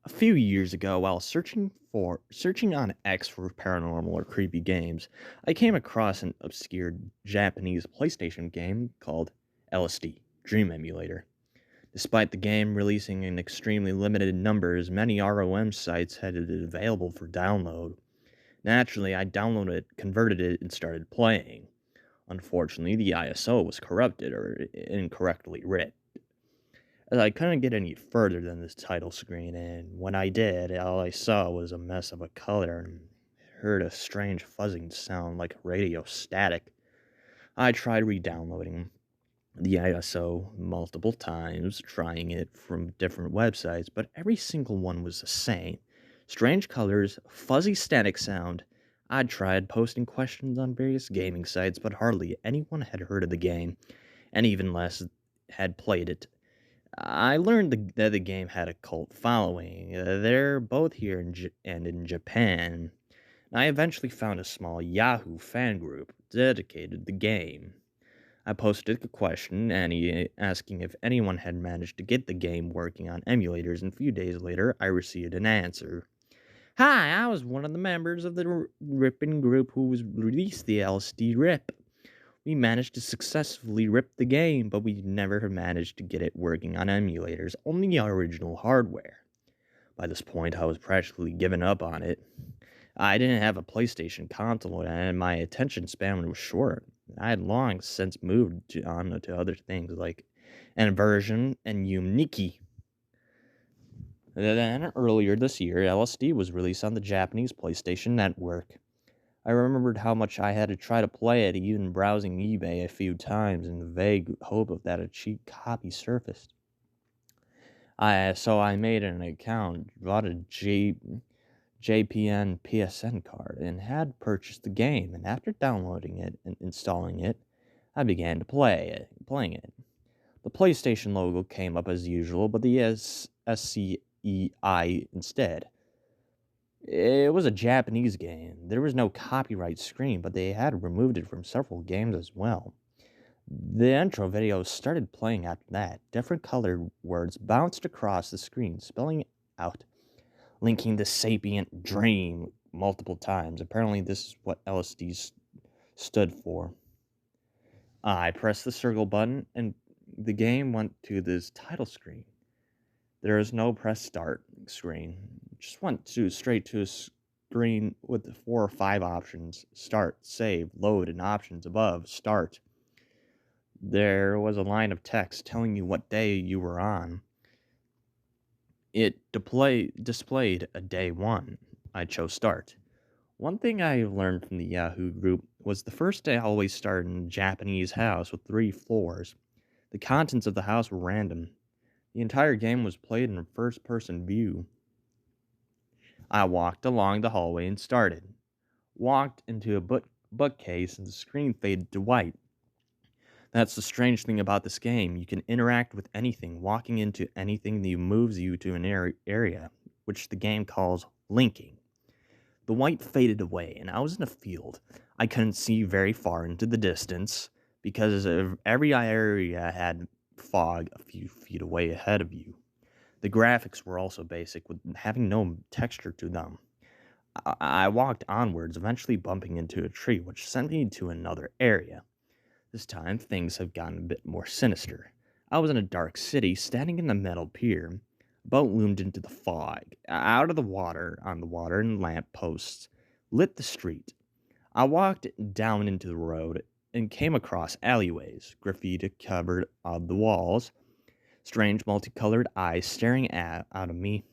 A few years ago, while searching on X for paranormal or creepy games, I came across an obscure Japanese PlayStation game called LSD Dream Emulator. Despite the game releasing in extremely limited numbers, many ROM sites had it available for download. Naturally, I downloaded it, converted it, and started playing. Unfortunately, the ISO was corrupted or incorrectly writ. I couldn't get any further than this title screen, and when I did, all I saw was a mess of a color and heard a strange fuzzing sound like radio static. I tried re-downloading the ISO multiple times, trying it from different websites, but every single one was the same. Strange colors, fuzzy static sound. I'd tried posting questions on various gaming sites, but hardly anyone had heard of the game, and even less had played it. I learned that the game had a cult following. They're both here and in Japan. I eventually found a small Yahoo fan group dedicated to the game. I posted a question asking if anyone had managed to get the game working on emulators, and a few days later, I received an answer. Hi, I was one of the members of the ripping group who was released the LSD rip. We managed to successfully rip the game, but we never managed to get it working on emulators, only the original hardware. By this point, I was practically given up on it. I didn't have a PlayStation console, and my attention span was short. I had long since moved on to other things like Inversion and Uniki. Then, earlier this year, LSD was released on the Japanese PlayStation Network. I remembered how much I had to try to play it, even browsing eBay a few times in the vague hope of that a cheap copy surfaced. So I made an account, bought a JPN PSN card, and had purchased the game. And after downloading it and installing it, I began to playing it. The PlayStation logo came up as usual, but the SCEI instead. It was a Japanese game. There was no copyright screen, but they had removed it from several games as well. The intro video started playing after that. Different colored words bounced across the screen, spelling out, linking the sapient dream multiple times. Apparently, this is what LSD stood for. I pressed the circle button, and the game went to this title screen. There is no press start screen. Just went straight to a screen with 4 or 5 options: start, save, load, and options above start. There was a line of text telling you what day you were on. It displayed a day 1. I chose start. One thing I learned from the Yahoo group was the first day always started in a Japanese house with 3 floors. The contents of the house were random. The entire game was played in a first-person view. I walked along the hallway and started. Walked into a bookcase and the screen faded to white. That's the strange thing about this game. You can interact with anything, walking into anything that moves you to an area, which the game calls linking. The white faded away, and I was in a field. I couldn't see very far into the distance because every area had fog a few feet away ahead of you. The graphics were also basic, with having no texture to them. I walked onwards, eventually bumping into a tree, which sent me to another area. This time, things have gotten a bit more sinister. I was in a dark city, standing in the metal pier. A boat loomed into the fog. Out of the water, on the water and lamp posts, lit the street. I walked down into the road and came across alleyways, graffiti covered on the walls, strange multicolored eyes staring out of me.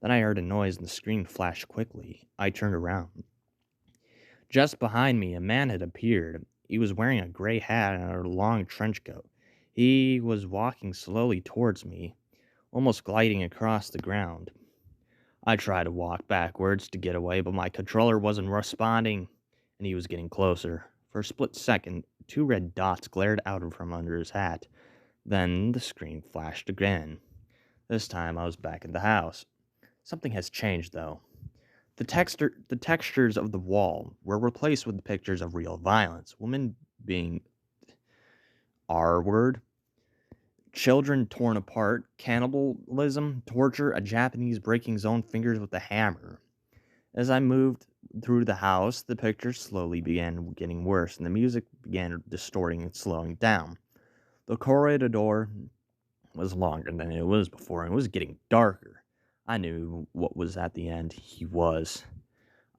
Then I heard a noise and the screen flashed quickly. I turned around. Just behind me, a man had appeared. He was wearing a gray hat and a long trench coat. He was walking slowly towards me, almost gliding across the ground. I tried to walk backwards to get away, but my controller wasn't responding, and he was getting closer. For a split second, 2 red dots glared out from under his hat. Then the screen flashed again. This time I was back in the house. Something has changed, though. The textures of the wall were replaced with pictures of real violence. Women being R word, children torn apart, cannibalism, torture, a Japanese breaking his own fingers with a hammer. As I moved through the house, the pictures slowly began getting worse, and the music began distorting and slowing down. The corridor was longer than it was before, and it was getting darker. I knew what was at the end. He was.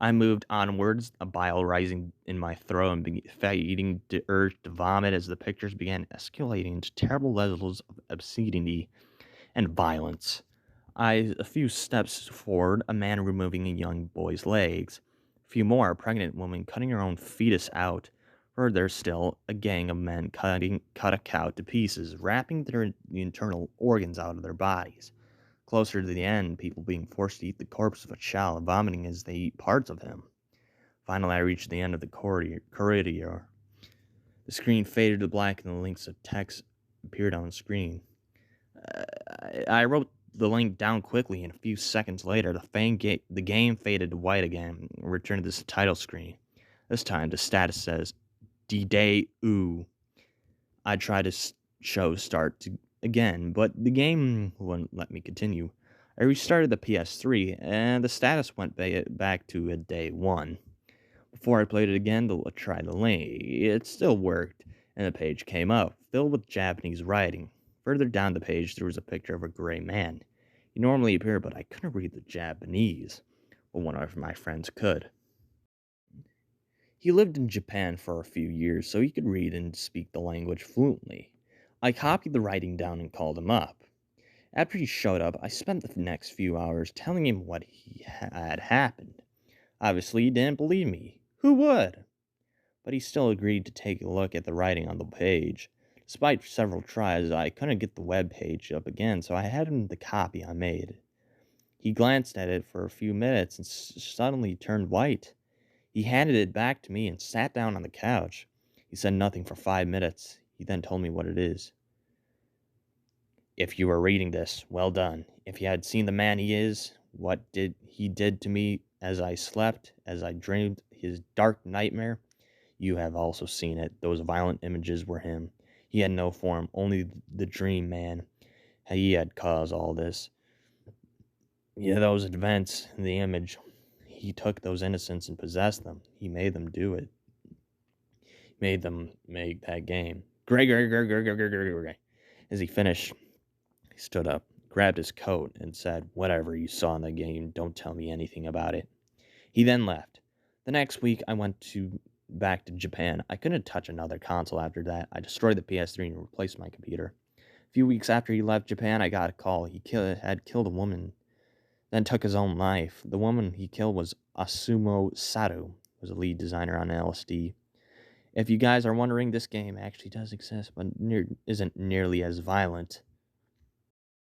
I moved onwards, a bile rising in my throat and fighting the urge to vomit as the pictures began escalating to terrible levels of obscenity and violence. A few steps forward, a man removing a young boy's legs. A few more, a pregnant woman cutting her own fetus out. Further still, a gang of men cut a cow to pieces, wrapping the internal organs out of their bodies. Closer to the end, people being forced to eat the corpse of a child, vomiting as they eat parts of him. Finally, I reached the end of the corridor. The screen faded to black and the links of text appeared on the screen. I wrote the link down quickly, and a few seconds later, the game faded to white again and returned to the title screen. This time, the status says, D-Day Ooh. I tried to show start again, but the game wouldn't let me continue. I restarted the PS3, and the status went back to a day 1. Before I played it again to try the link, it still worked, and the page came up, filled with Japanese writing. Further down the page, there was a picture of a gray man. He normally appeared, but I couldn't read the Japanese, but one of my friends could. He lived in Japan for a few years, so he could read and speak the language fluently. I copied the writing down and called him up. After he showed up, I spent the next few hours telling him what had happened. Obviously, he didn't believe me. Who would? But he still agreed to take a look at the writing on the page. Despite several tries, I couldn't get the web page up again, so I had him the copy I made. He glanced at it for a few minutes and suddenly turned white. He handed it back to me and sat down on the couch. He said nothing for 5 minutes. He then told me what it is. If you are reading this, well done. If you had seen the man he is, what he did to me as I slept, as I dreamed his dark nightmare, you have also seen it. Those violent images were him. He had no form, only the dream man. He had caused all this. Yeah, those events, the image. He took those innocents and possessed them. He made them do it. He made them make that game. Gray. As he finished, he stood up, grabbed his coat, and said, "Whatever you saw in the game, don't tell me anything about it." He then left. The next week, I went back to Japan. I couldn't touch another console after that. I destroyed the PS3 and replaced my computer. A few weeks after he left Japan, I got a call. He had killed a woman, then took his own life. The woman he killed was Asumo Sato, who was a lead designer on LSD. If you guys are wondering, this game actually does exist, but isn't nearly as violent.